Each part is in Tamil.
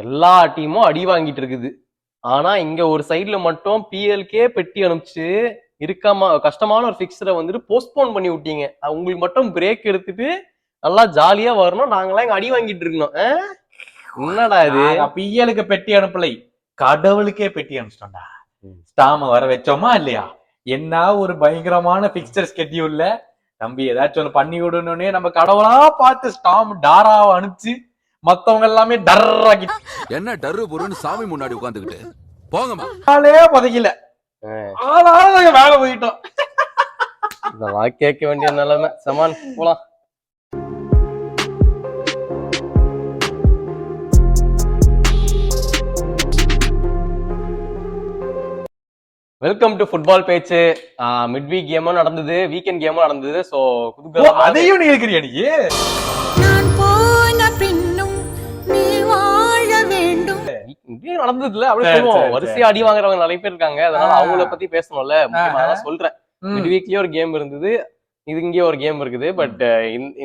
எல்லா டீமும் அடி வாங்கிட்டு இருக்குது. ஆனா இங்க ஒரு சைடுல மட்டும் பிஎல்கே பெட்டி அனுப்பிச்சு இருக்காம கஷ்டமான ஒரு பிக்சரை வந்துட்டு போஸ்ட்போன் பண்ணி விட்டீங்க. உங்களுக்கு மட்டும் பிரேக் எடுத்துட்டு நல்லா ஜாலியா வரணும், நாங்களாம் இங்க அடி வாங்கிட்டு இருக்கணும். என்னடா இது? பிஎலுக்கு பெட்டி அனுப்பலை, கடவுளுக்கே பெட்டி அனுப்பிச்சிட்டோம்டா. ஸ்டாம வர வச்சோமா இல்லையா? என்ன ஒரு பயங்கரமான பிக்சர் ஸ்கெட்யூல்ல தம்பி ஏதாச்சும் ஒண்ணு பண்ணி விடணும்னே நம்ம கடவுளா பார்த்து ஸ்டாம் டாராவை அனுப்பிச்சு மத்தவங்க எல்லாமே டர்ராக்கி என்ன டர்ரு பொருன்னு சாமி முன்னாடி உட்காந்துக்கிட்டு போங்கம்மா பதக்கல. ஆனாலும் நாங்க வேலை போயிட்டோம். இதெல்லாம் கேட்க வேண்டிய நிலைமை. சமான் போலாம். வெல்கம் டு ஃபுட்பால் பேச்சு. மிட் வீக் கேமும் நடந்தது, வீக்கெண்ட் கேமும் நடந்தது. சோ அதையும் நீ இருக்கிறியா? நீ நான் போன பின்னும் நீ வாழ வேண்டும் நடந்ததுல அப்படியே சொல்லுவோம். வரிசையா அடி வாங்குறவங்க நிறைய பேர் இருக்காங்க, அதனால அவங்கள பத்தி பேசணும்ல. முக்கியமா அதான் சொல்றேன். மிட் வீக்லயே ஒரு கேம் இருந்தது, இது இங்கே ஒரு கேம் இருக்குது. பட்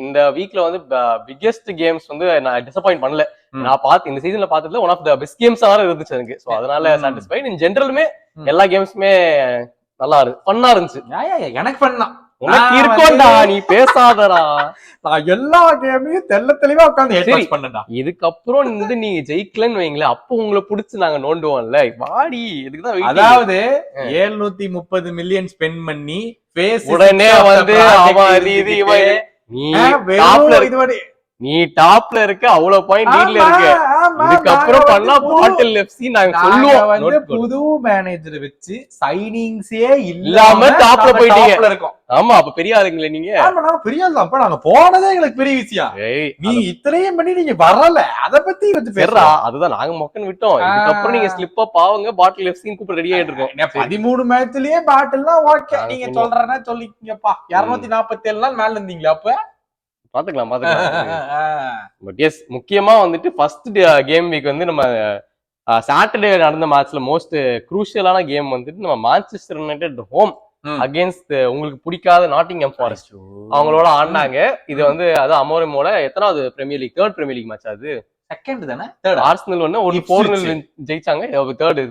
இந்த வீக்ல வந்து பிக்கெஸ்ட் கேம்ஸ் வந்து நான் டிசப்பாயிண்ட் பண்ணல. நான் பார்த்து இந்த சீசன்ல பார்த்ததுல ஒன் ஆஃப் த பெஸ்ட் கேம்ஸா இருந்துச்சு எனக்கு. சோ அதனால சாட்டிஸ்ஃபைட். இன் ஜெனரலுமே எல்லா கேம்ஸுமே நல்லா இருக்கு, ஃபன்னா இருந்துச்சு. எனக்கு பண்ணா உனக்கு இருக்கோண்டா, நீ பேசாதடா. நான் எல்லா கேமையும் தெளிவா உட்கார்ந்து பண்ணேன்டா. இதுக்கப்புறம் வந்து நீங்க ஜெயிக்கலன்னு வைங்களேன், அப்போ உங்களை புடிச்சு நாங்க நோண்டுவோம்ல. வாடி இதுக்குதான். அதாவது 730 மில்லியன் ஸ்பெண்ட் பண்ணி உடனே வந்து நீ டாப்ல இருக்க, அவ்வளவு பாயிண்ட் லீட்ல இருக்கு. இதுக்கப்புறம் பண்ணா பாட்டில் எஃப்சி நாங்க சொல்லுவோம். வந்து புது மேனேஜர் வச்சு சைனிங்ஸே இல்லாம டாப்ல போயிட்டீங்க இருக்கோம். ஆமா, அப்ப பெரிய ஆளுங்களே நீங்க. பெரிய ஆள் அப்ப நாங்க போனதே எங்களுக்கு பெரிய விஷயம். நீ இத்தனையும் பண்ணி நீங்க வரல, அத பத்தி வந்து பேசுறா. அதுதான் நாங்க மொக்கன் விட்டோம். இதுக்கப்புறம் நீங்க ஸ்லிப்பா பாவங்க பாட்டில் எஃப்சின்னு கூப்பிட ரெடி ஆயிட்டு இருக்கோம். 13 மேட்ச்லயே பாட்டில்னா ஓகே, நீங்க சொல்றேன்னா சொல்லிக்கீங்கப்பா. 247 நாள் மேல இருந்தீங்களா? அப்ப பாத்துக்கலாம். பட் எஸ், முக்கியமா வந்துட்டு ஃபர்ஸ்ட் கேம் வீக் வந்து நம்ம சாட்டர்டே நடந்த மேட்ச்ல மோஸ்ட் குரூஷியலான கேம் வந்துட்டு நம்ம மான்செஸ்டர் யுனைடெட் ஹோம் அகேன்ஸ்ட் உங்களுக்கு பிடிக்காத நாட்டிங்ஹாம் ஃபாரஸ்ட் அவங்களோட ஆடினாங்க. இது வந்து அது அமோரிமோட எத்தனாவது premier league? Third premier league match. அது செகண்ட் தானே? ஆர்சனல் வந்து ஒரு 4-0 ஜெயிச்சாங்க.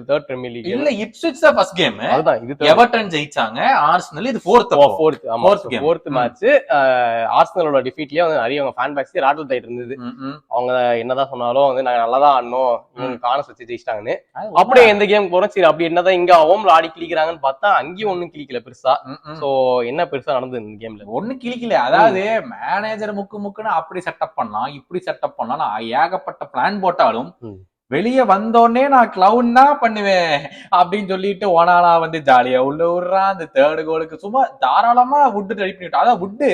Third premier league. இல்ல, இப்ஸ்விச் தான் ஃபர்ஸ்ட் கேம். அதுதான் இது. எவர்டன் ஜெயிச்சாங்க, ஆர்சனல் இது ஃபோர்த் மேட்ச். ஆர்சனலோட டிஃபீட்லயே வந்து நிறைய ஃபேன் பேக்ஸ் ராட்டல் டைட் இருந்தது. அவங்க என்னதான் சொன்னாலும் வந்து நாங்க நல்லா தான் ஆடணும், இவங்க காணஸ் வச்சு ஜெயிச்சிட்டாங்கன்னு. அப்படியே எந்த கேம் போறோம், சரி அப்படி என்னதான் இங்க ஹோம்ல ஆடி கிளிக்கிறாங்கன்னு பார்த்தா அங்கேயும் ஒண்ணும் கிளிக்கல பெருசா. சோ என்ன பெருசா நடந்தது இந்த கேம்ல? ஒண்ணு கிளிக்கல. அதாவது மேனேஜர் முக்குன்னு அப்படி செட்டப் பண்ணலாம், இப்படி செட்டப் பண்ணலாம், ஏகப்பட்ட பிளான் போட்டாலும் வெளியே வந்தோடனே நான் கிளவுன் தான் பண்ணுவேன் அப்படின்னு சொல்லிட்டு ஒனானா வந்து ஜாலியா உள்ள விடுறான். அந்த தேர்ட் கோலுக்கு சும்மா தாராளமா வுட்டு ரெடி பண்ணிவிட்டான். அதான் வுட்டு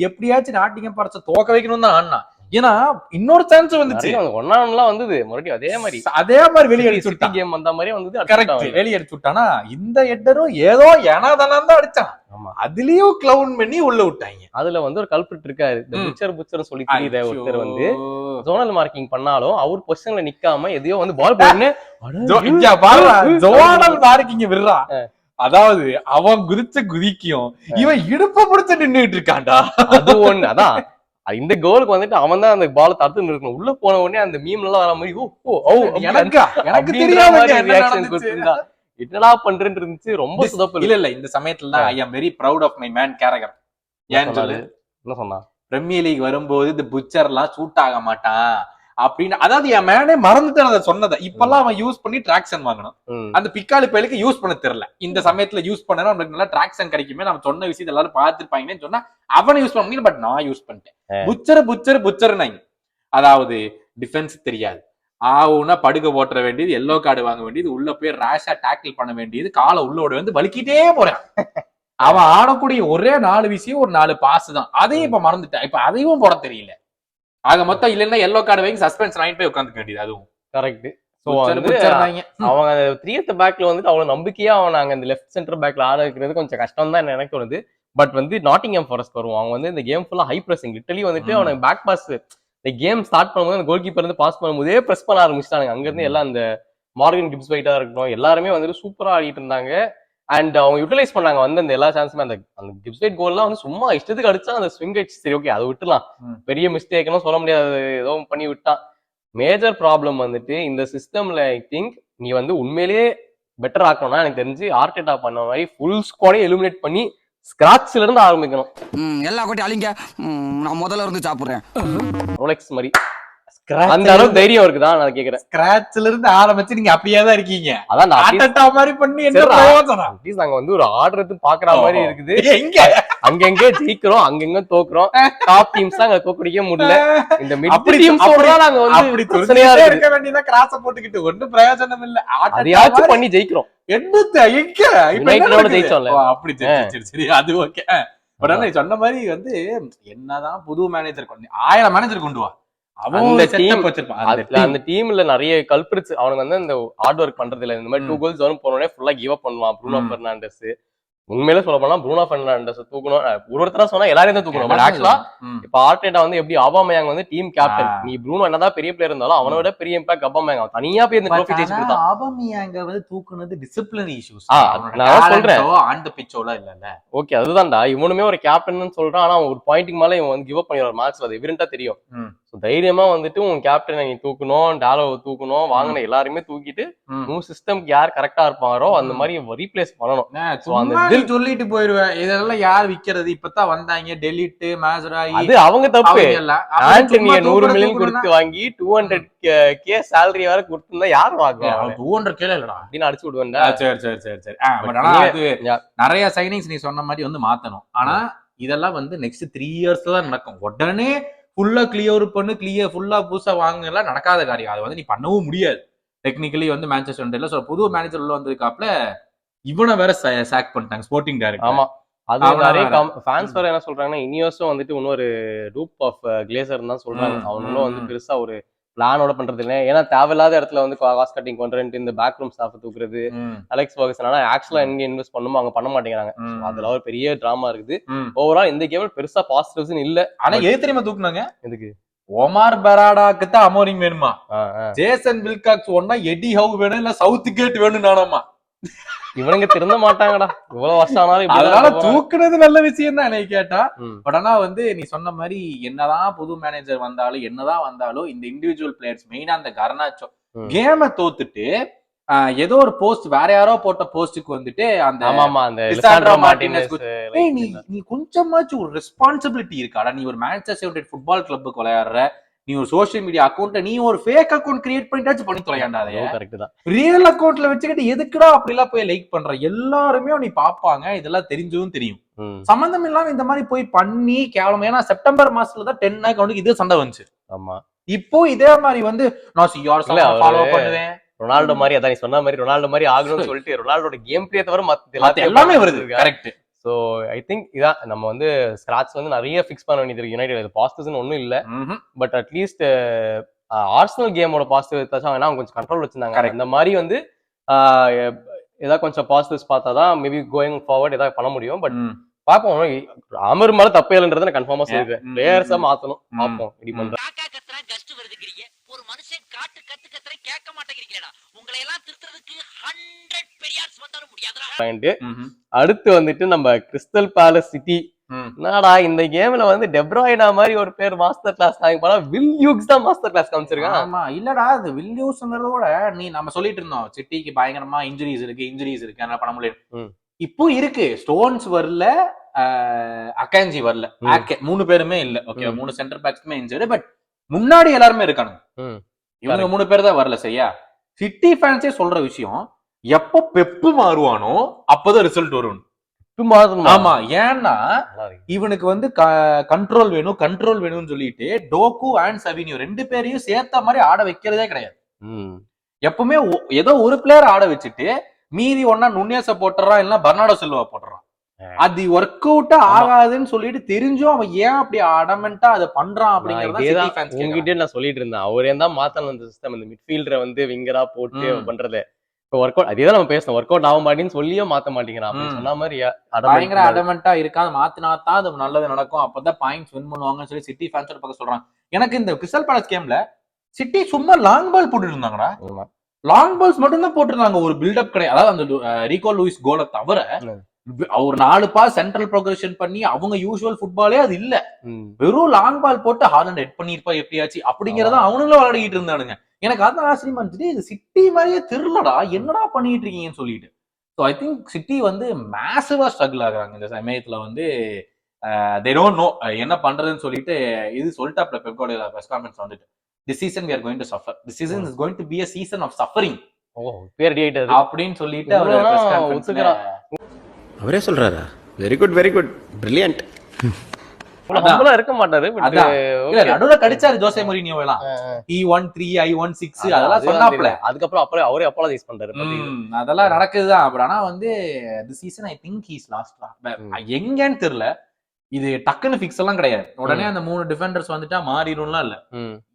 எப்படியாச்சும் நாட்டிங்ஹாம் ஃபாரஸ்ட் தோக்க வைக்கணும் தான் ஆனா. ஏன்னா இன்னொரு சான்ஸ் வந்துச்சு, ஒன்னானலாம் வந்தது மறுபடியும் அதே மாதிரி வெளியடிச்சு கேம் வந்த மாதிரி வந்தது. கரெக்ட், வெளியடிச்சு விட்டானா. இந்த ஹெட்டரும் ஏதோ ஏனாதானா தான் அடிச்சான். அதுலயும் கிளவுன் பண்ணி உள்ள விட்டாங்க. அதுல வந்து ஒரு கல்பிரிட் இருக்காரு, புச்சர் சொல்லி தெரியுத ஒருத்தர் வந்து ஜோனல் மார்க்கிங் பண்ணாலும் அவர் பொசிஷன்ல நிக்காம எதையோ வந்து பால் போடுன்னு ஜோனல் மார்க்கிங் விடுறா. அதாவது அவன் குதிச்ச குதிக்கும் இவன் இடுப்ப பிடிச்ச நின்னுட்டு இருக்கான்டா. அது ஒண்ணு. அதான் இந்த கோலுக்கு வந்துட்டு அவன் தான் அந்த பால தடுத்து இருக்கணும். உள்ள போன உடனே அந்த மீம்ல எல்லாம் வர மாதிரி எனக்கு தெரியாம என்னடா பண்றேன்னு இருந்துச்சு. ரொம்ப சுதப்பு. இல்ல இந்த சமயத்துல தான் I am very proud of my man character. ஏன்னு சொல்லு, என்ன சொன்னா, பிரீமியர் லீக் வரும்போது இந்த புச்சர் எல்லாம் சூட் ஆக மாட்டான் அப்படின்னு. அதாவது என் மேனே மறந்துட்டு அதை சொன்னதை இப்பெல்லாம் அவன் யூஸ் பண்ணி டிராக்ஷன் வாங்கணும். அந்த பிக்காலி பயலுக்கு யூஸ் பண்ண தெரியல. இந்த சமயத்துல யூஸ் பண்ணா நம்மளுக்கு நல்லா டிராக்ஷன் கிடைக்குமே, நம்ம சொன்ன விஷயத்தை எல்லாரும் பார்த்துருப்பாங்கன்னு சொன்னா அவனை யூஸ் பண்ண முடியல. பட் நான் யூஸ் பண்ணிட்டேன். புச்சர் அதாவது டிஃபென்ஸ் தெரியாது, ஆவுன்னா படுக்க ஓட்டுற வேண்டியது, எல்லோ கார்டு வாங்க வேண்டியது, உள்ள போய் ரேஷா டேக்கிள் பண்ண வேண்டியது, காலை உள்ளோட வந்து வலிக்கிட்டே போறான். அவன் ஆடக்கூடிய ஒரே 4 விஷயம் ஒரு 4 பாஸ் தான். அதையும் இப்ப மறந்துட்டான். இப்ப அதையும் போட தெரியல. ஆக மொத்தம் இல்லன்னா எல்லோ கார்டு வாங்கி சஸ்பென்ஸ் வாங்கிட்டு போய் உட்காந்துக்க வேண்டியது. அதுவும் கரெக்ட். அவங்க 3th பேக்ல வந்துட்டு அவ்வளவு நம்பிக்கையா அவன் அந்த லெஃப்ட் சென்டர் பேக்ல ஆட வைக்கிறது கொஞ்சம் கஷ்டம் தான் எனக்கு தோணுது. பட் வந்து நாட்டிங்ஹாம் ஃபாரஸ்ட் வருவான். அவங்க வந்து இந்த கேம் ஃபுல்லா ஹை பிரஸிங், லிட்டரலி வந்துட்டு அவனுக்கு பேக் பாஸ் இந்த கேம் ஸ்டார்ட் பண்ணும்போது அந்த கோல் கீப்பர் இருந்து பாஸ் பண்ணும்போதே பிரஸ் பண்ண ஆரம்பிச்சிட்டாங்க. அங்க இருந்து எல்லாம் அந்த மார்கன் கிப்ஸ் வைட்டா இருக்கட்டும் எல்லாருமே வந்துட்டு சூப்பரா ஆடிட்டு இருந்தாங்க. அண்ட் அவங்க யூட்டிலைஸ் பண்ணாங்க வந்து அந்த எல்லா சான்ஸுமே. அந்த கிப்ஸ் வைட் கோல்லாம் வந்து சும்மா இஷ்டத்துக்கு அடிச்சா அந்த ஸ்விங் அடிச்சு, சரி ஓகே அதை விட்டுலாம், பெரிய மிஸ்டேக்னு சொல்ல முடியாது, ஏதோ பண்ணி விட்டான். மேஜர் ப்ராப்ளம் வந்துட்டு இந்த சிஸ்டம்ல ஐ திங்க் நீ வந்து உண்மையிலேயே பெட்டர் ஆக்கணும்னா எனக்கு தெரிஞ்சு ஆர்டேட்டா பண்ண மாதிரி ஃபுல் ஸ்குவாடே எலிமினேட் பண்ணி ஸ்கிராட்ச்ல இருந்து ஆரம்பிக்கணும். எல்லா கோட்டையும் அழிங்க, நான் முதல்ல இருந்து சாப்பிடுறேன். ரோலெக்ஸ் மாதிரி அந்த அளவுக்கு தைரியம் இருக்குதா நான் கேக்குறேன். ஸ்கிராட்ச்ல இருந்து ஆரம்பிச்சு நீங்க அப்படியே தான் இருக்கீங்க. அதான் ஆர்டேட்டா மாதிரி பண்ணி என்ன பிரயோஜனம்? அட்லீஸ்ட் நாங்க வந்து ஒரு ஆர்டர் எடுத்து பாக்குற மாதிரி இருக்குது. எங்க அங்கங்க ஜெயிக்கிறோம், அங்கங்க தோக்குறோம். டாப் டீம்ஸ் அங்க தோக்கடிக்க முடியல. இந்த மிட் அப்படி டீம்ஸ் நாங்க வந்து அப்படி பிரச்சனையா இருக்க இருக்கு. வேண்டியதா கிராஸ போட்டுக்கிட்டு ஒண்ணும் பிரயோஜனம் இல்ல. அதையாச்சும் பண்ணி ஜெயிக்கிறோம். என்னத்த எங்க இப்ப யுனைட்டடோட ஜெயிச்சோம்ல. அப்படி சரி அது ஓகே. பட் ஆனா நீ சொன்ன மாதிரி வந்து என்னதான் புது மேனேஜர் கொண்டு 1000 மேனேஜர் கொண்டு வா, அந்த டீம் வச்சிருப்பான். அந்த டீம்ல நிறைய கல்பிரிட்ஸ் அவனுக்கு வந்து இந்த ஹார்ட் ஒர்க் பண்றது இல்ல. இந்த மாதிரி 2 கோல்ஸ் வரும் போனோடனே ஃபுல்லா கிவ் அப் பண்ணுவான். ப்ரூனோ பெர்னாண்டஸ் உண்மையிலே சொல்ல போனா ப்ரூனோ பெர்னாண்டஸ் தூக்கணும். ஒருத்தரா சொன்னா எல்லாரையும் தான் தூக்கணும். பட் ஆக்சுவலா இப்ப ஆர்டேட்டா வந்து எப்படி ஆபாமேயாங் வந்து டீம் கேப்டன், நீ ப்ரூனோ என்னதான் பெரிய பிளேயர் இருந்தாலும் அவனை விட பெரிய இம்பாக்ட் ஆபாமேயாங். அவன் தனியா போய் இந்த ட்ரோஃபி ஜெயிச்சு கொடுத்தான். ஆபாமேயாங் வந்து தூக்குனது டிசிப்ளினரி இஷ்யூஸ். நான் சொல்றேன் ஆன் தி பிட்ச்ல இல்ல. ஓகே அதுதான்டா, இவனுமே ஒரு கேப்டன் சொல்றான். ஆனா ஒரு பாயிண்ட்க்கு மேல இவன் வந்து கிவ் அப் பண்ணிடுவார் மேட்ச்ல. அது எவிடென்ட்டா தெரியும். தைரியமா வந்துட்டு உன் கேப்டனை நீ தூக்கணும், டாலோவை தூக்கணும், வாங்கின எல்லாருமே தூக்கிட்டு உன் சிஸ்டம்க்கு யார் கரெக்டா இருப்பாரோ அந்த மாதிரி ரீப்ளேஸ் பண்ணணும். சொல்லிட்டு போயிருவேன். இதெல்லாம் யார் விக்கிறது? இப்பதான் வந்தாங்க டெலிட் மேசராயி. அது அவங்க தப்பு. ஆண்டனிய 100 மில்லியன் கொடுத்து வாங்கி 200K salary வரை கொடுத்திருந்தா யார் வாங்குவாங்க? 200K இல்லடா அப்படின்னு அடிச்சு விடுவேன்டா. சரி. நிறைய சைனிங்ஸ் நீ சொன்ன மாதிரி வந்து மாத்தணும். ஆனா இதெல்லாம் வந்து நெக்ஸ்ட் 3 இயர்ஸ்ல தான் நடக்கும். உடனே ஃபுல்லா கிளியர் பண்ணு, ஃபுல்லா புதுசா வாங்கலாம் நடக்காத காரியம். அது வந்து நீ பண்ணவும் முடியாது. டெக்னிக்கலி வந்து மேன்செஸ்டர் யுனைட்டட்ல புது மேனேஜர் உள்ள வந்ததுக்காப்ல இவனை வேற சாக் பண்ணிட்டாங்க ஸ்போர்ட்டிங் டைரக்டர். ஆமா, அது நிறைய ஃபேன்ஸ் வேற என்ன சொல்றாங்கன்னா இனியோஸும் வந்துட்டு இன்னொரு ரூப் ஆஃப் கிளேசர் தான் சொல்றாங்க. அவங்களும் வந்து பெருசா ஒரு பிளானோட பண்றது இல்லை. ஏன்னா தேவையில்லாத இடத்துல வந்து காஸ்ட் கட்டிங் பண்றேன்ட்டு இந்த பேக் ரூம் ஸ்டாஃப் தூக்குறது, அலெக்ஸ் ஃபர்கூசன் ஆக்சுவலா எங்க இன்வெஸ்ட் பண்ணுமோ அவங்க பண்ண மாட்டேங்கிறாங்க. அதுல ஒரு பெரிய டிராமா இருக்குது. ஓவரால் இந்த கேம்ல பெருசா பாசிட்டிவ்ஸ் இல்ல. ஆனா எது தெரியுமா தூக்குனாங்க? எதுக்கு? ஒமார் பெராடாக்கு தான் அமோரிங் வேணுமா, ஜேசன் வில்காக்ஸ் ஒன்னா எடி ஹவ் வேணும், இல்ல சவுத் கேட் வேணும் நானாமா. இவனுங்க திருந்த மாட்டாங்கடா இவ்வளவு வருஷம் ஆனாலும். அதனால தூக்குறது நல்ல விஷயம் தான் என்னை கேட்டா. பட் ஆனா வந்து நீ சொன்ன மாதிரி என்னதான் புது மேனேஜர் வந்தாலும் என்னதான் வந்தாலும் இந்த இண்டிவிஜுவல் பிளேயர்ஸ் மெயினா அந்த கர்னாச்சோ கேம தோத்துட்டு ஏதோ ஒரு போஸ்ட் வேற யாரோ போட்ட போஸ்டுக்கு வந்துட்டு நீ கொஞ்சமாச்சும் ஒரு ரெஸ்பான்சிபிலிட்டி இருக்காடா. நீ ஒரு மேன்செஸ்டர் யுனைட்டட் ஃபுட்பால் கிளப்புக்கு விளையாடுற, நீ ஒரு சோசியல் மீடியா அக்கௌண்ட், நீ ஒரு ஃபேக் அக்கௌண்ட் கிரியேட் பண்ணிட்டாச்சு பண்ணி தொலையாண்டா. ரியல் அக்கௌண்ட்ல வச்சுக்கிட்டு எதுக்குடா அப்படி எல்லாம் போய் லைக் பண்ற? எல்லாருமே நீ பாப்பாங்க, இதெல்லாம் தெரிஞ்சதும் தெரியும். சம்பந்தம் இல்லாம இந்த மாதிரி போய் பண்ணி கேவலம். ஏன்னா செப்டம்பர் மாசத்துலதான் 10 அக்கௌண்ட்டுக்கு இதே சண்டை வந்துச்சு. ஆமா, இப்போ இதே மாதிரி வந்து நான் ஃபாலோ பண்ணுவேன் ரொனால்டோ மாதிரி. அதான் நீ சொன்ன மாதிரி ரொனால்டோ மாதிரி ஆகணும்னு சொல்லிட்டு ரொனால்டோட கேம் பிளே தவிர மத்த எல்லாமே வருது. கரெக்ட். சோ ஐ திங்க் இதான் நம்ம வந்து ஸ்கிராட்ச் வந்து நிறைய ஃபிக்ஸ் பண்ண வேண்டியது இருக்கு. யுனைடெட் பாசிட்டிவ்ஸ் ஒன்னும் இல்ல. பட் அட்லீஸ்ட் ஆர்சனல் கேமோட பாசிட்டிவ் எடுத்தாச்சும் அவங்க கொஞ்சம் கண்ட்ரோல் வச்சிருந்தாங்க. இந்த மாதிரி வந்து ஏதாவது கொஞ்சம் பாசிட்டிவ்ஸ் பார்த்தாதான் மேபி கோயிங் ஃபார்வர்ட் ஏதாவது பண்ண முடியும். பட் பாப்போம். அமர் மேல தப்பே இல்லைன்றத நான் கன்ஃபார்மா சொல்லிருக்கேன். பிளேயர்ஸா மாத்தணும். பாப்போம் இப்படி பண்றேன். ஒரு மனுஷன் காட்டு கத்து கத்துற கேட்க மாட்டேங்கிறீங்களா? உங்களை எல்லாம் திருத்துறதுக்கு 100 பெரியார்ஸ் வந்தாலும் முடியாதுடா. அடுத்து வந்துட்டு நம்ம கிறிஸ்டல் பேலஸ் சிட்டி. என்னடா இந்த கேம்ல வந்து டெப்ராய்னா மாதிரி ஒரு பேர் மாஸ்டர் கிளாஸ் போனா வில் யூக்ஸ் தான் மாஸ்டர் கிளாஸ் காமிச்சிருக்கான். ஆமா இல்லடா, அது வில் யூஸ்ங்கறதோட நீ நம்ம சொல்லிட்டு இருந்தோம் சிட்டிக்கு பயங்கரமா இன்ஜுரிஸ் இருக்கு என்ன பண்ண முடியும். இப்போ இருக்கு, ஸ்டோன்ஸ் வரல, அகாஞ்சி வரல, 3 பேருமே இல்ல. ஓகே, 3 சென்டர் பேக்ஸ்மே இன்ஜுரி. பட் முன்னாடி எல்லாருமே இருக்கானுங்க. இவங்க 3 பேர் தான் வரல. சரியா? சிட்டி ஃபேன்ஸே சொல்ற விஷயம், எப்போ பெப்பு மாறுவானோ அப்பதான் ரிசல்ட் வரும். ஆமா, ஏன்னா இவனுக்கு வந்து கண்ட்ரோல் வேணும்னு சொல்லிட்டு டோக்கு அண்ட் சவினியோ 2 பேரையும் சேர்த்த மாதிரி ஆட வைக்கிறதே கிடையாது. எப்பவுமே ஏதோ ஒரு பிளேயர் ஆட வச்சுட்டு மீதி ஒன்னா நுண்ணியஸ போட்டுறான், இல்லைன்னா பெர்னார்டோ சில்வா போட்டுறான். அது ஒர்க் அவுட் ஆகாதுன்னு சொல்லிட்டு தெரிஞ்சும் அவன் ஏன் அப்படி அடமெண்டா அதை பண்றான் அப்படிங்கறத உங்ககிட்ட நான் சொல்லிட்டு இருந்தேன். அவரே தான் மாத்தணும் அந்த சிஸ்டம். இந்த மிட்ஃபீல்டரை வந்து விங்கரா போட்டு பண்றது ஒர்க் அவுட். அதேதான் நம்ம பேசணும். ஒர்க் அவுட் ஆக மாட்டேன்னு சொல்லியும் மாத்த மாட்டேங்கிறான். அப்படின்னு சொன்ன மாதிரி பயங்கர அடமெண்டா இருக்காது. மாத்தினாதான் அது நல்லது நடக்கும், அப்பதான் பாயிண்ட்ஸ் வின் பண்ணுவாங்கன்னு சொல்லி சிட்டி ஃபேன்ஸோட பக்கம் சொல்றாங்க. எனக்கு இந்த கிறிஸ்டல் பேலஸ் கேம்ல சிட்டி சும்மா லாங் பால் போட்டுட்டு இருந்தாங்கடா. லாங் பால்ஸ் மட்டும் தான் போட்டுருந்தாங்க, ஒரு பில்டப் கிடையாது. அதாவது அந்த ரீகோ லூயிஸ் கோலை தவிர ஒரு 4 பாஸ் சென்ட்ரல் ப்ரோக்ரஷன் பண்ணி அவங்க யூசுவல் ஃபுட்பாலே அது இல்ல. ம். வெறும் லாங் பால் போட்டு ஹாலண்ட் ஹெட் பண்ணிருப்பா எப்படியாச்சு அப்படிங்கறத அவனுங்களும் விளையாடிட்டு இருந்தானுங்க. எனக்கு அதான் ஆச்சரியமா இருந்துச்சு, இது சிட்டி மாதிரியே தெரியலடா, என்னடா பண்ணிட்டு இருக்கீங்கன்னு சொல்லிட்டு. ஸோ ஐ திங்க் சிட்டி வந்து மேசிவா ஸ்ட்ரகிள் ஆகுறாங்க இந்த சமயத்துல வந்து. they don't know என்ன பண்றதுன்னு சொல்லிட்டு இது சொல்லிட்டாப்ல பெப் கார்டியோலா பிரஸ் கான்ஃபரன்ஸ் வந்துட்டு, this season we are going to suffer, this season is going to be a season of suffering அப்படின்னு சொல்லிட்டு அவர் பிரஸ் கான்ஃபரன்ஸ்ல அவரே சொல்றாரா? Very good very good brilliant. ஹம்பலா இருக்க மாட்டாரு. நடுவுல கடிச்சாரு ஜோசே மொரினியோ எல்லாம், he won 3 I won 6 அதெல்லாம் சொன்னாப்ல. அதுக்கப்புறம் அவரே அப்பாலஜைஸ் பண்றாரு. அதெல்லாம் நடக்குதுதான். அப்படி ஆனா வந்து the season I think he's lost எங்கன்னு தெரியல. இது டக்குன்னு ஃபிக்ஸ் எல்லாம் கிடையாது. உடனே அந்த 3 டிஃபெண்டர்ஸ் வந்துட்டா மாறிடும்லாம் இல்ல.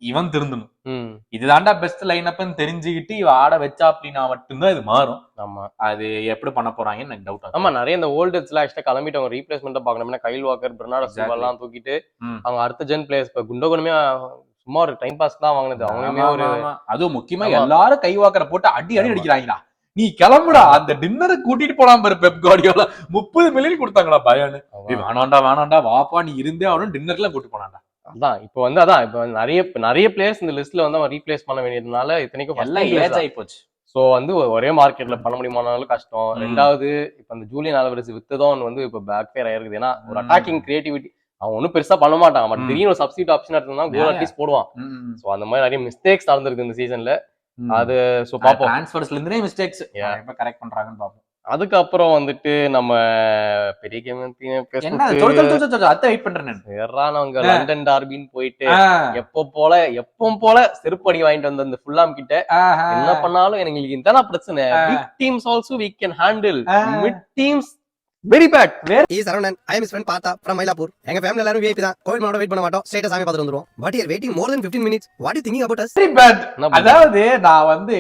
இவன் திருந்தணும். இதுதான்டா பெஸ்ட் லைன் அப்னு தெரிஞ்சுக்கிட்டு இவ ஆட வச்சா அப்படின்னா மட்டும்தான் இது மாறும். ஆமா, அது எப்படி பண்ண போறாங்கன்னு எனக்கு டவுட். ஆமா, நிறைய இந்த ஓல்டர்ஸ்லாம் ஆக்சுவலா கிளம்பிட்டு அவங்க ரீப்ளேஸ்மெண்ட் பாக்கணும்னா கைல் வாக்கர், பெர்னார்டோ சில்வா எல்லாம் தூக்கிட்டு அவங்க அடுத்த ஜென் பிளேயர்ஸ் இப்ப குண்டோகனுமே சும்மா ஒரு டைம் பாஸ் தான் வாங்கினது. அவங்களுமே ஒரு அதுவும் முக்கியமா எல்லாரும் கை வாக்கரை போட்டு அடி அடிக்கிறாங்களா. நீ கிளம்புடா, அந்த டின்னருக்கு கூட்டிட்டு போலாம் பாரு பெப் கார்டியோலா. 30 மில்லியன் கொடுத்தாங்களா பயானு. வேணாண்டா வாப்பா நீ இருந்தே அவனும் டின்னர்ல கூட்டு போனாண்டா. அதான் இப்ப நிறைய பிளேயர்ஸ் இந்த லிஸ்ட்ல வந்து அவன் ரீப்ளேஸ் பண்ண வேண்டியதுனால இத்தனைக்கும் எல்லாம் ஏஜ் ஆகி போச்சு. சோ வந்து ஒரே மார்க்கெட்ல பண்ண முடியுமானாலும் கஷ்டம். ரெண்டாவது இப்ப அந்த ஜூலியன் ஆல்வரஸ் வித்ததும் வந்து இப்ப பேக் ஃபயர் ஆயிருக்குது. ஏன்னா ஒரு அட்டாக்கிங் கிரியேட்டிவிட்டி அவன் ஒன்னும் பெருசா பண்ண மாட்டான். பட் திடீர்னு ஒரு சப்ஸ்டிட் ஆப்ஷன் எடுத்தா கோல் அட்லீஸ்ட் போடுவான். சோ அந்த மாதிரி நிறைய மிஸ்டேக்ஸ் நடந்திருக்கு இந்த சீசன்ல. அது சோ பாப்போம், ட்ரான்ஸ்ஃபர்ஸ்ல இருந்தே மிஸ்டேக்ஸ் எப்ப கரெக்ட் பண்றாங்கன்னு பாப்போம். அதுக்கப்புறம் வந்துட்டு நம்ம பெரிய கேம் வெயிட் பண்றேன். லண்டன் டார்பின்னு போயிட்டு எப்பவும் போல செருப்படி வாங்கிட்டு வந்த அந்த ஃபுல்லாம் கிட்ட என்ன பண்ணாலும் எனக்கு இதான பிரச்சனை. Big teams also we can handle, mid teams very bad. Saravanan, I am his friend Partha from Mylapore. எங்க ஃபேமிலி எல்லாரும் VIP தான். கோவிட் மோட வெயிட் பண்ண மாட்டோம், ஸ்ட்ரைட்டா சாமி பார்த்துட்டு வந்துருவோம். But you're waiting more than 15 minutes. What do you thinking about us? Very bad. அதாவது நான் வந்து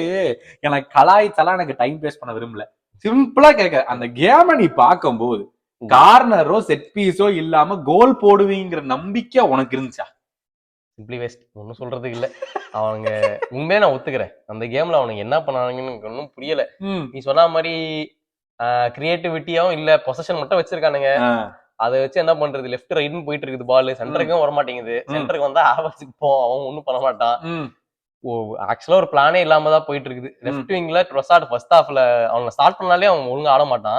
எனக்கு கலாய்ச்சலாம் எனக்கு டைம் வேஸ்ட் பண்ண விரும்பல. சிம்பிளா கேட்க, அந்த கேம நீ பார்க்கும்போது கார்னரோ செட் பீஸோ இல்லாம கோல் போடுவீங்கிற நம்பிக்கை உனக்கு இருந்துச்சா? சிம்பிளி வேஸ்ட், ஒன்னும் சொல்றதுக்கு இல்ல. அவங்க உண்மையே நான் ஒத்துக்கிறேன், அந்த கேம்ல அவனுக்கு என்ன பண்ணானுங்கன்னு ஒன்னும் புரியல. நீ சொன்ன மாதிரி கிரியேட்டிவிட்டியாவும் இல்ல, பொசஷன் மட்டும் வச்சிருக்கானுங்க. அதை வச்சு என்ன பண்றது, லெஃப்ட் ரைட்னு போயிட்டு இருக்குது பால், சென்டருக்கும் வர மாட்டேங்குது. சென்டருக்கு வந்தா ஆவர்ஸுக்கு போவோம், அவன் ஒன்னும் பண்ண மாட்டான். ஆக்சுவலா ஒரு பிளானே இல்லாம தான் போயிட்டு இருக்குது. லெஃப்ட் விங்ல ட்ரொசார்ட் ஃபர்ஸ்ட் ஹாஃப்ல அவங்க ஸ்டார்ட் பண்ணாலே அவன் ஒழுங்கா ஆட மாட்டான்.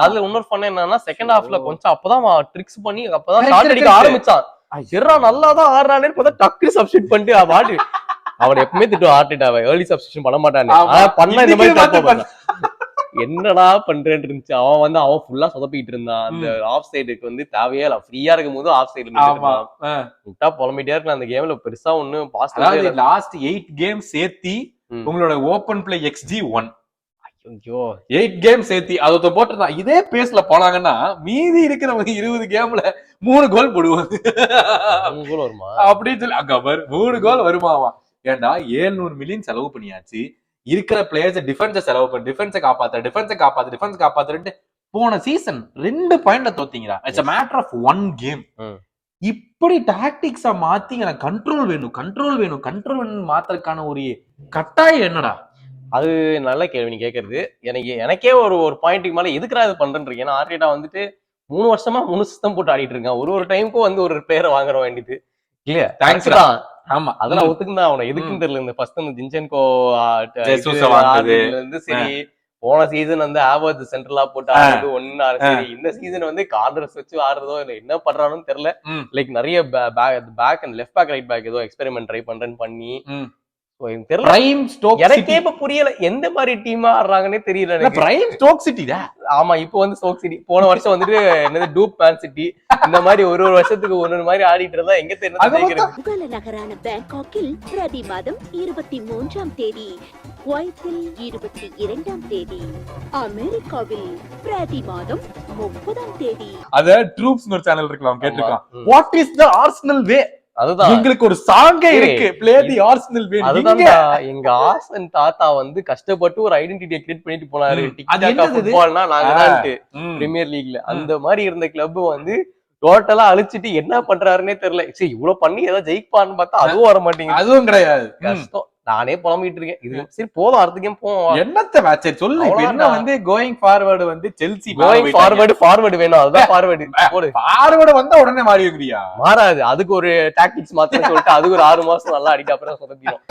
அதுல இன்னொரு பண்ண என்னன்னா செகண்ட் ஹாஃப்ல கொஞ்சம் அப்பதான் ட்ரிக்ஸ் பண்ணி அப்பதான் ஷாட் அடிக்க ஆரம்பிச்சான். நல்லாதான் ஆடுறானே பார்த்தா டக்கு சப்ஸ்டிட் பண்ணிட்டு ஆடு. அவன் எப்பவுமே திட்டம் ஆட்டிட்டாவ ஏர்லி சப்ஸ்டிஷன் பண்ண மாட்டானே, பண்ண இந்த மாதிரி என்னடா பண்றேன்னு இருந்துச்சு. அவன் வந்து அவன் ஃபுல்லா சொதப்பிட்டு இருந்தான். அந்த ஆஃப் சைடுக்கு வந்து தேவையே இல்ல, ஃப்ரீயா இருக்கும் போது ஆஃப் சைடுல விட்டா புலம்பிட்டே இருக்கலாம். அந்த கேம்ல பெருசா ஒண்ணு பாஸ். லாஸ்ட் 8 கேம் சேர்த்தி உங்களோட ஓபன் பிளே XG 1. ஐயோ 8 கேம் சேர்த்தி அதை போட்டுதான் இதே பேஸ்ல போனாங்கன்னா மீதி இருக்கிறவங்க 20 கேம்ல 3 கோல் போடுவாங்க. 3 கோல் வருமா அப்படின்னு சொல்லி அங்க 3 கோல் வருமாவா? ஏண்டா 700 மில்லியன் செலவு பண்ணியாச்சு, இருக்கிற பிளேயர்ஸ் டிஃபென்ஸை செலவு பண்ணி டிஃபென்ஸை காப்பாத்துட்டு போன சீசன் 2 பாயிண்ட்ல தோத்தீங்களா? It's a matter of 1 game. இப்படி டாக்டிக்ஸா மாத்தி எனக்கு கண்ட்ரோல் வேணும் மாத்திரக்கான ஒரு கட்டாயம் என்னடா? அது நல்ல கேள்வி நீ கேட்கறது. எனக்கே ஒரு பாயிண்ட்டுக்கு மேல எதுக்குறா இது பண்றேன். ஏன்னா ஆர்டேட்டா வந்துட்டு 3 வருஷமா 3 சிஸ்டம் போட்டு ஆடிட்டு இருக்கான். ஒரு டைமுக்கும் வந்து ஒரு பிளேயரை வாங்குற வேண்டியது இல்லையா? தேங்க்ஸ் தான். ஆமா, அதெல்லாம் ஒத்துக்குதான் அவனை எதுக்குன்னு தெரியல. இந்த ஃபர்ஸ்ட் இந்த ஜின்சென்கோ வந்து சரி, போன சீசன் வந்து ஆவர்ட் சென்ட்ரலா போட்டு ஆடுறது ஒண்ணு. சரி, இந்த சீசன் வந்து கார்னர்ஸ் வச்சு ஆடுறதோ இல்ல என்ன பண்றானு தெரியல. லைக் நிறைய back and left back right back ஏதோ எக்ஸ்பெரிமெண்ட் ட்ரை பண்றேன்னு பண்ணி எனக்கே இப்ப புரியல எந்த மாதிரி டீமா ஆடுறாங்கன்னே தெரியல. பிரைம் ஸ்டோக் சிட்டி தான். ஆமா, இப்போ வந்து ஸ்டோக் சிட்டி. போன வருஷம் வந்துட்டு என்னது டூப் மேன் சிட்டி. இந்த மாதிரி ஒரு வருஷத்துக்கு ஒரு மாதிரி ஆடிட்டு இருந்தா எங்க தெரியும். நகரான பேங்காக்கில் பிரதி மாதம் 23ஆம் தேதி, குவைத்தில் 22ஆம் தேதி, அமெரிக்காவில் பிரதி மாதம் 30ஆம் தேதி. அத ட்ரூப்ஸ் ஒரு சேனல் இருக்கலாம் கேட்டிருக்கான். வாட் இஸ் தி ஆர்சனல் வே? அதுதான் எங்களுக்கு ஒரு சாங்கே இருக்கு, ப்ளே தி ஆர்சனல் வே. அதுதான் எங்க ஆர்சன் தாத்தா வந்து கஷ்டப்பட்டு ஒரு ஐடென்டிட்டியை கிரியேட் பண்ணிட்டு போனாரு. டிக்டாக் ஃபுட்பால்னா நாங்க தான் பிரீமியர் லீக்ல அந்த மாதிரி இருந்த கிளப் வந்து டோட்டலா அழிச்சிட்டு என்ன பண்றாருன்னே தெரியல. சரி இவ்வளவு பண்ணி ஏதோ ஜெயிப்பான்னு பார்த்தா அதுவும் வர மாட்டேங்குது. அதுவும் கிடையாது. கஷ்டம். நானே புலம்பிட்டு இருக்கேன். இது சரி போதும், அடுத்த கேம் போவோம். என்னத்த மேட்ச் சொல்லு. இப்ப என்ன வந்து கோயிங் ஃபார்வர்டு வந்து செல்சி கோயிங் ஃபார்வர்டு வேணும். அதுதான் ஃபார்வர்டு போடு. ஃபார்வர்டு வந்தா உடனே மாறி வைக்கிறியா? மாறாது. அதுக்கு ஒரு டாக்டிக்ஸ் மாத்தணும்னு சொல்லிட்டு அதுக்கு ஒரு 6 மாசம் நல்லா அடிக்க அப்புறம் சொதப்பிடும்.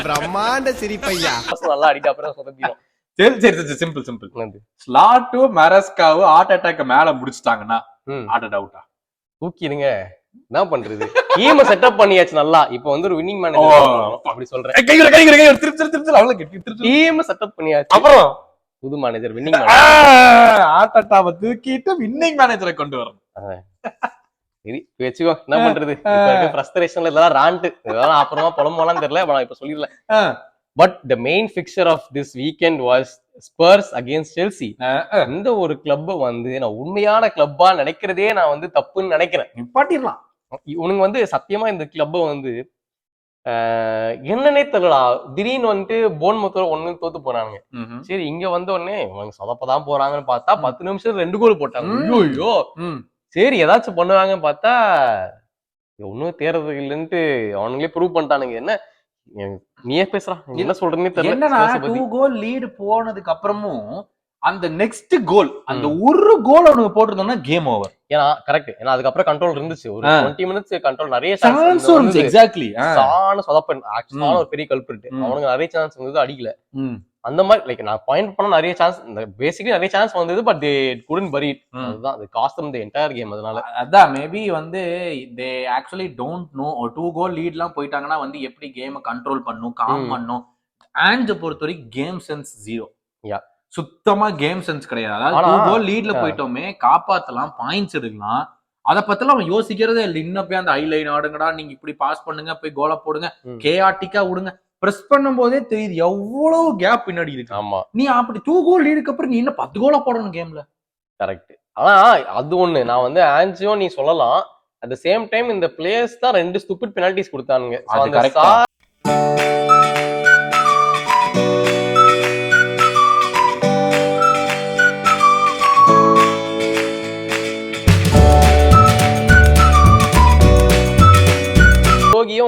பிரம்மாண்ட சிரிப்பையா. நல்லா அடிக்க அப்புறம் சொதப்பிடும். சரி சிம்பிள். ஸ்லாட்டு மரஸ்காவு ஹார்ட் அட்டாக் மேல முடிச்சிட்டாங்கன்னா ஆர்டர் அவுட்டா? தூக்கிடுங்க. என்ன பண்றது? டீம் செட்டப் பண்ணியாச்சு நல்லா. இப்போ வந்து ஒரு வின்னிங் மேனேஜர் அப்படி சொல்றேன். டீம் செட்டப் பண்ணியாச்சு. அப்புறம் புது மேனேஜர் வின்னிங் மேனேஜர் ஆட்டட்டாவை தூக்கிட்டு வின்னிங் மேனேஜரை கொண்டு வரணும். சரி வெச்சுக்கோ. என்ன பண்றது? இப்ப இருக்க ஃப்ரஸ்ட்ரேஷன்ல இதெல்லாம் ராண்ட். இதெல்லாம் அப்புறமா புலம்போலாம் தெரியல. நான் இப்ப சொல்லிடல. But the main fixture of this weekend was Spurs against Chelsea. இந்த ஒரு கிளப் வந்து நான் உண்மையான கிளப்பா நினைக்கிறதே நான் வந்து தப்புன்னு நினைக்கிறேன். நிப்பாட்டிடலாம். இவனுங்க வந்து சத்தியமா இந்த கிளப்ப வந்து என்னன்னே தெரியலா. திடீர்னு வந்துட்டு போன்மத்தோட 1 தோத்து போறாங்க. சரி இங்க வந்த உடனே இவங்க சொதப்பதான் போறாங்கன்னு பார்த்தா 10 நிமிஷத்துல 2 கோல் போட்டாங்க. ஐயோ சரி ஏதாச்சும் பண்ணுவாங்கன்னு பார்த்தா ஒண்ணும் தேர்றது இல்லைன்ட்டு அவனுங்களே ப்ரூவ் பண்ணிட்டானுங்க. என்ன நீயே பேசுறான், என்ன சொல்றேன்னு தெரியல. என்னன்னா 2 கோல் லீடு போனதுக்கு அப்புறமும் அந்த நெக்ஸ்ட் கோல் அந்த ஒரு கோல் அவனுக்கு போட்டிருந்தோம்னா கேம் ஓவர். ஏன்னா கரெக்ட். ஏன்னா அதுக்கப்புறம் கண்ட்ரோல் இருந்துச்சு. ஒரு 20 மினிட்ஸ் கண்ட்ரோல் நிறைய சான்ஸ் இருந்துச்சு. எக்ஸாக்ட்லி. சொதப்பன் ஆக்சுவலான ஒரு பெரிய கல்பிரிட். அவனுக்கு நிறைய சான்ஸ் இருந்தது, அடிக்கல. அந்த மாதிரி லைக் நான் பாயிண்ட் பண்ண நிறைய சான்ஸ், பேசிக்கலி நிறைய சான்ஸ் வந்தது. பட் தே குடன்ட் பரி இட். அதுதான் அது cost them the entire game. அதனால அதான் மேபி வந்து தே ஆக்சுவலி டோன்ட் நோ. 2 கோல் லீட்லாம் போயிட்டாங்கன்னா வந்து எப்படி கேமை கண்ட்ரோல் பண்ணும், காம் பண்ணும். ஆன்ஜ பொறுத்த வரைக்கும் கேம் சென்ஸ் 0. சுத்தமா கேம் சென்ஸ் கிடையாது. அதாவது 2 கோல் லீட்ல போயிட்டோமே, காப்பாத்தலாம், பாயிண்ட்ஸ் எடுக்கலாம், அத பத்திலாம் அவன் யோசிக்கிறதே இல்லை. இன்னும் போய் அந்த ஐலைன் ஆடுங்கடா, நீங்க இப்படி பாஸ் பண்ணுங்க, போய் கோலை போடுங்க, கேஆர்டிக்கா விடுங்க. பிரஸ் பண்ணும் போதே தெரியுது எவ்வளவு கேப் பின்னாடி இருக்கு. ஆமா நீ அப்படி 2 கோல் லீடுக்கு அப்புறம் நீ என்ன 10 கோலா போடணும் கேம்ல? கரெக்ட். ஆனா அது ஒண்ணு நான் வந்து ஆன்ஜியோ நீ சொல்லலாம். அட் த சேம் டைம் இந்த பிளேயர்ஸ் தான் 2 ஸ்டூபிட் பெனல்டிஸ் கொடுத்தானுங்க. அது கரெக்ட்டா?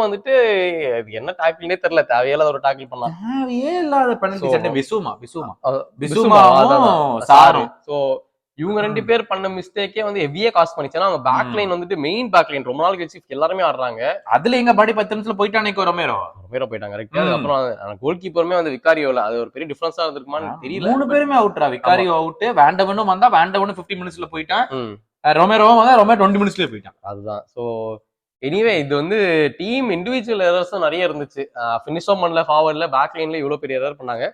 வந்துட்டு என்ன டாக்கிள்னே தெரியல. தேவையில்லாத ஒரு டாக்கிள் பண்ணா. தேவையே இல்லாத பெனல்டி செட். விசுமா சாரு. சோ இவங்க 2 பேர் பண்ண மிஸ்டேக்கே வந்து ஹெவியா காஸ்ட் பண்ணிச்சுன்னா அவங்க பேக் லைன் வந்துட்டு மெயின் பேக் லைன் ரொம்ப நாள் கழிச்சு எல்லாருமே ஆடுறாங்க. அதுல எங்க பாடி 10 நிமிஷத்துல போயிட்டானே ரொமேரோ போயிட்டாங்க. கரெக்ட். அதுக்கப்புறம் கோல் கீப்பருமே வந்து விக்காரியோ இல்ல. அது ஒரு பெரிய டிஃபரன்ஸா இருந்திருக்குமான்னு தெரியல. 3 பேருமே அவுட்ரா. விக்காரியோ அவுட், வேண்டவனும் வந்தா வேண்டவனும் 15 மினிட்ஸ்ல போயிட்டான். ரொமேரோவும் வந்தா ரொமேரோ 20 மினிட்ஸ்லயே போயிட்டான். அதுதான். சோ எனிவே இது வந்து டீம் இண்டிவிஜுவல் எரர்ஸும் நிறைய இருந்துச்சு. ஃபினிஷும் பண்ணல, ஃபார்வர்ட்ல, பேக் லைன்ல இவ்வளவு பெரிய எரர் பண்ணாங்க.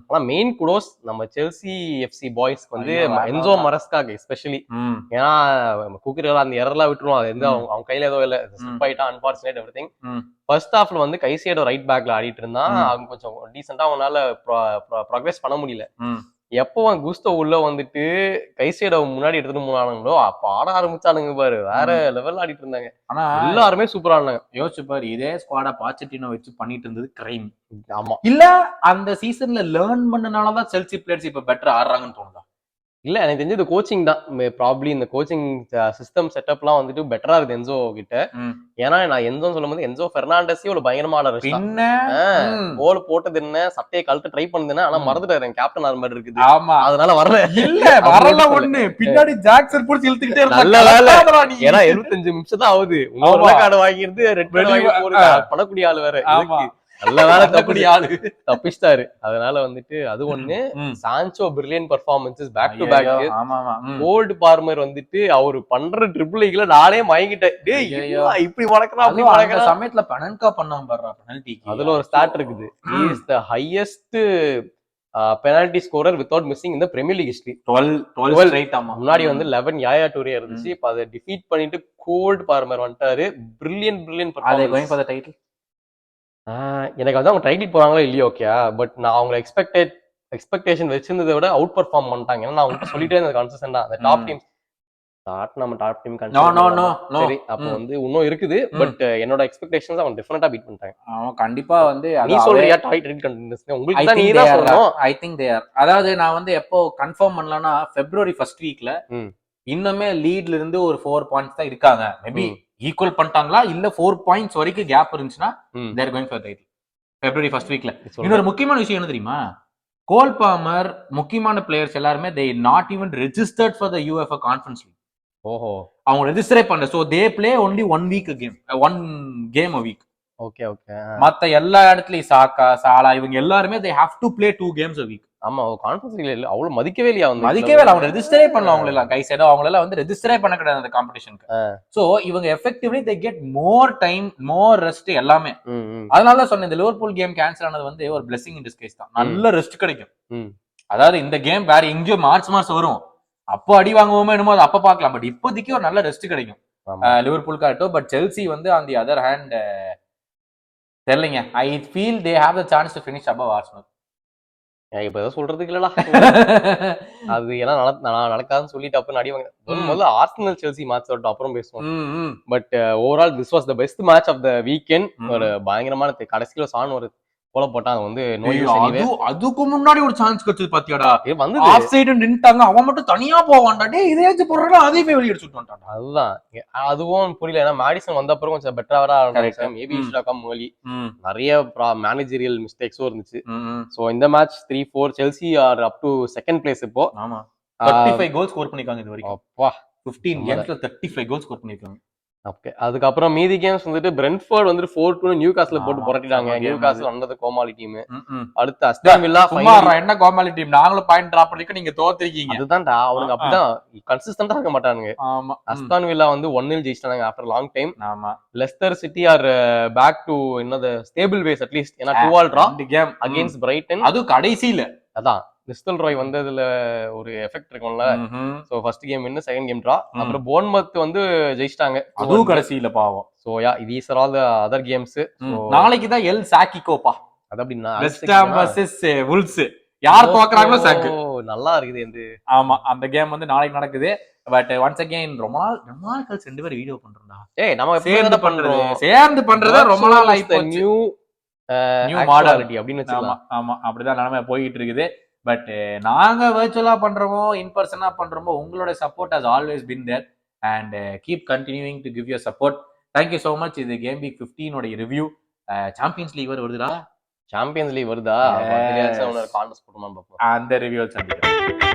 ஆனா மெயின் குடோஸ் நம்ம செல்சி எஃப்சி பாய்ஸ்க்கு வந்து என்சோ மரஸ்காக்கு எஸ்பெஷலி. ஏன்னா குக்கர்கள் அந்த எரர்லாம் விட்டுருவோம். அது வந்து அவங்க கையில ஏதோ இல்ல, ஸ்லிப் ஆயிட்டா, அன்பார்ச்சுனேட் எவ்ரிதிங். ஃபர்ஸ்ட் ஹாஃப்ல வந்து கைசேடோ ரைட் பேக்ல ஆடிட்டு இருந்தான். அவங்க கொஞ்சம் டீசெண்டா அவனால ப்ராக்ரஸ் பண்ண முடியல. எப்போ குஸ்டோ உள்ள வந்துட்டு கைசேடோ முன்னாடி எடுத்துட்டு போனானுங்களோ அப்ப ஆட ஆரம்பிச்சானுங்க பாரு. வேற லெவல் ஆடிட்டு இருந்தாங்க. ஆனா எல்லாருமே சூப்பரா இருந்தாங்க. யோசிச்சு பாரு, இதே ஸ்குவாடா பாச்சட்டினோ வச்சு பண்ணிட்டு இருந்தது கிரைம். ஆமா. இல்ல அந்த சீசன்ல லேர்ன் பண்ணனாலதான் செல்சி பிளேயர்ஸ் இப்ப பெட்டர் ஆடுறாங்கன்னு தோணுதா? இல்ல எனக்கு தெரிஞ்சு இந்த கோச்சிங் தான். ப்ராப்ளி இந்த கோச்சிங் சிஸ்டம் செட்டப்லாம் வந்துட்டு பெட்டரா இருக்கு என்சோ கிட்ட. ஏன்னா நான் என்சோ சொல்லும் போது என்சோ பெர்னாண்டஸே ஒரு பயங்கரமா கோல் போட்டது என்ன, சட்டையை கழட்ட ட்ரை பண்ணது, ஆனா மறந்துட்டாரு கேப்டன் ஆற மாதிரி இருக்குது. ஆமா அதனால வரல. இல்ல வரல ஒண்ணு பின்னாடி ஜாக்சன் புடிச்சு இழுத்துக்கிட்டே இருந்தா. ஏன்னா 75 நிமிஷம் தான் ஆகுது. உங்க கார்டு வாங்கிருந்து ரெட் கார்டு வாங்கி பண்ணக்கூடிய ஆள் வேற. நல்ல வேலை தப்பிச்சிட்டாரு. அதனால வந்துட்டு அது ஒண்ணு. Sancho brilliant performances back to back. Cole Palmer வந்துட்டு அவரு பண்ற ட்ரிபிள்களை நானே மயங்கிட்டேன். இப்படி வளர்க்கறான் சமயத்துல பெனன்கா பண்ணாம பாரு பெனல்டி. அதுல ஒரு ஸ்டாட் இருக்குது. He is the highest penalty scorer without missing இந்த பிரீமியர் லீக் ஹிஸ்டரி. 12 ரைட். ஆமா. முன்னாடி வந்து 11 யாயா டூரே இருந்துச்சு. இப்ப அதை டிஃபீட் பண்ணிட்டு கோல்ட் பார்மர் வந்துட்டாரு. Brilliant performance. டைட்டில் எனக்கு வந்து அவங்க டைட்டில் போறாங்களோ இல்லையோ ஓகே. பட் நான் அவங்க எக்ஸ்பெக்டேஷன் வச்சிருந்ததை விட அவுட் பெர்ஃபார்ம் பண்ணிட்டாங்க. ஏன்னா நான் அவங்க சொல்லிட்டே இருந்தது கன்சிஸ்டன்டா அந்த டாப் டீம் நம்ம டாப் டீம் சரி அப்போ வந்து இன்னும் இருக்குது. பட் என்னோட எக்ஸ்பெக்டேஷன்ஸ் அவங்க டிஃபரெண்டா பீட் பண்ணிட்டாங்க. அவன் கண்டிப்பா வந்து நீ சொல்றியா டைட்டில் கண்டெண்டர்ஸ்? உங்களுக்கு தான் நீ தான் சொல்லணும். I think they are. அதாவது நான் வந்து எப்போ கன்ஃபார்ம் பண்ணலனா February 1st வீக்ல இன்னுமே லீட்ல இருந்து ஒரு 4 பாயிண்ட்ஸ் தான் இருக்காங்க. மேபி ஈக்குவல் பண்ணிட்டாங்களா இல்ல 4 பாயிண்ட்ஸ் வரைக்கும் கேப் இருந்துச்சுன்னா they're going for title February first weekல. இன்னொரு முக்கியமான விஷயம் என்ன தெரியுமா, கோல் பாமர் முக்கியமான பிளேயர்ஸ் எல்லாருமே they not even registered for the UEFA Conference League. ஓஹோ, அவங்க ரெஜிஸ்டரே பண்ணல. so they play only one game a week. Okay okay. மத்த எல்லா இடத்துலயும் சாக்கா சாலா இவங்க எல்லாருமே they have to play 2 games a week. ஆமா, கான்ஃபரன்ஸ் லீக்ல அவ்வளவு மதிக்கவே இல்லையா வந்து, மதிக்கவே இல்லை. அவங்க ரெஜிஸ்டரே பண்ணல. அவங்க எல்லாம் கை சைடோ அவங்க எல்லாம் வந்து ரெஜிஸ்டரே பண்ண கிடையாது அந்த காம்படிஷனுக்கு. சோ இவங்க effectively they get more time, more rest எல்லாமே. அதனால தான் சொன்னேன், இந்த லிவர்பூல் கேம் கேன்சல் ஆனது வந்து ஒரு blessing in disguise தான். நல்ல ரெஸ்ட் கிடைக்கும். அதாவது இந்த கேம் வேற எங்கேயோ மார்ச் வரும், அப்போ அடி வாங்குவோமோ என்னமோ அது அப்ப பாக்கலாம். பட் இப்போதைக்கு ஒரு நல்ல ரெஸ்ட் கிடைக்கும் லிவர்பூல் காட்டும். பட் செல்சி வந்து ஆன் தி அதர் ஹேண்ட் தெரியலைங்க, I feel they have the chance to finish above Arsenal. இப்ப ஏதோ சொல்றதுக்கு இல்லடா, அது எல்லாம் நடக்காதுன்னு சொல்லிட்டு அப்புறம் அடி வாங்க. முதல்ல ஆர்சனல் செல்சி மேட்ச் வரட்டும், அப்புறம் பேசுவோம். But overall this was the best match of the weekend. ஒரு பயங்கரமான கடைசியில சான் ஒரு கோல போட்டா அது வந்து அதுக்கு முன்னாடி ஒரு சான்ஸ் கிடைச்சது பாத்தியாடா, வந்து ஆஃப் சைடு நின்னுட்டாங்க, அவன் மட்டும் தனியா போவான்டா. டேய் இதேச்சு போறடா, அதையும் போய் வெளிய எடுத்துட்டு வந்துட்டான். அதுதான் அதுவும் புரியல. ஏன்னா மேடிசன் வந்த அப்புறம் கொஞ்சம் பெட்டரா வர ஆரம்பிச்சாங்க. மேபி ஷாகம் மோலி நிறைய மேனேஜரியல் மிஸ்டேக்ஸும் இருந்துச்சு. சோ இந்த match 3-4 Chelsea are up to second place இப்போ. ஆமா, 35 கோல் ஸ்கோர் பண்ணிருக்காங்க இது வரைக்கும். அப்பா, 15 கேம்ஸ்ல 35 கோல் ஸ்கோர் பண்ணிருக்காங்க. ஓகே, அதுக்கப்புறம் மீதி கேம்ஸ் வந்துட்டு பிரென்ட்ஃபோர்ட் வந்து 4-2 நியூ காஸ்ல போட்டு புரட்டிட்டாங்க. நியூ காஸ்ல் அண்டர் கோமாலி டீம். அடுத்து அஸ்டன் வில்லா என்ன கோமாலி டீம், நாங்களும் பாயிண்ட் டிராப் பண்ணிக்க நீங்க தோத்துறீங்க. அதுதான்டா, அவனுங்க அப்படிதான் கன்சிஸ்டன்டா இருக்க மாட்டானுங்க. ஆமா, அஸ்டன் வில்லா வந்து 1-0 ஜெயிச்சிட்டாங்க ஆஃப்டர் லாங் டைம். ஆமா, Leicester City are back to இன்னது ஸ்டேபிள் பேஸ் அட்லீஸ்ட். ஏன்னா 2-2 டிரா கேம் அகைன்ஸ்ட் பிரைட்டன். அது கடைசியில அதான் நிஸ்டல் ராய் வந்து அதுல ஒரு எஃபெக்ட் இருக்கும்ல. So first game win, second game draw. அப்புறம் போர்ன்மவுத் வந்து ஜெயிச்சிட்டாங்க, அதுவும் கடைசியில பாவம். So yeah, these are all the other games. நாளைக்கு தான் எல் சாக்கிகோப்பா, அது அப்படினா வெஸ்ட் ஹாம் vs வுல்ஸ், யார் தோக்குறாங்களோ சாக்கு. நல்லா இருக்குது இந்த. ஆமா, அந்த கேம் வந்து நாளைக்கு நடக்குது. பட் ஒன்ஸ் அகைன் ரொம்ப நாள் கழிச்சு 2 பேரும் வீடியோ பண்றோம்டா. ஏய், நம்ம சேர்ந்து பண்றதே ரொம்ப நாள் ஆயிடுச்சு. நியூ மாடலிட்டி அப்படின்னு வச்சுக்கலாம். ஆமா, அப்படிதான் நிலைமை போயிட்டு இருக்குது. பட் நாங்க வர்ச்சுவலா பண்றோமோ இன் பர்சனா பண்றோமோ, உங்களோட support has always been there and keep continuing to give your support. Thank you so much. இது கேம் வீக் 15 உடைய ரிவ்யூ. சாம்பியன்ஸ் லீக் வருதுடா, சாம்பியன்ஸ் லீக் வருதா, கான்டெஸ்ட் போடுமான்னு பார்ப்போம். அந்த ரிவ்யூ சந்திக்கிறோம்.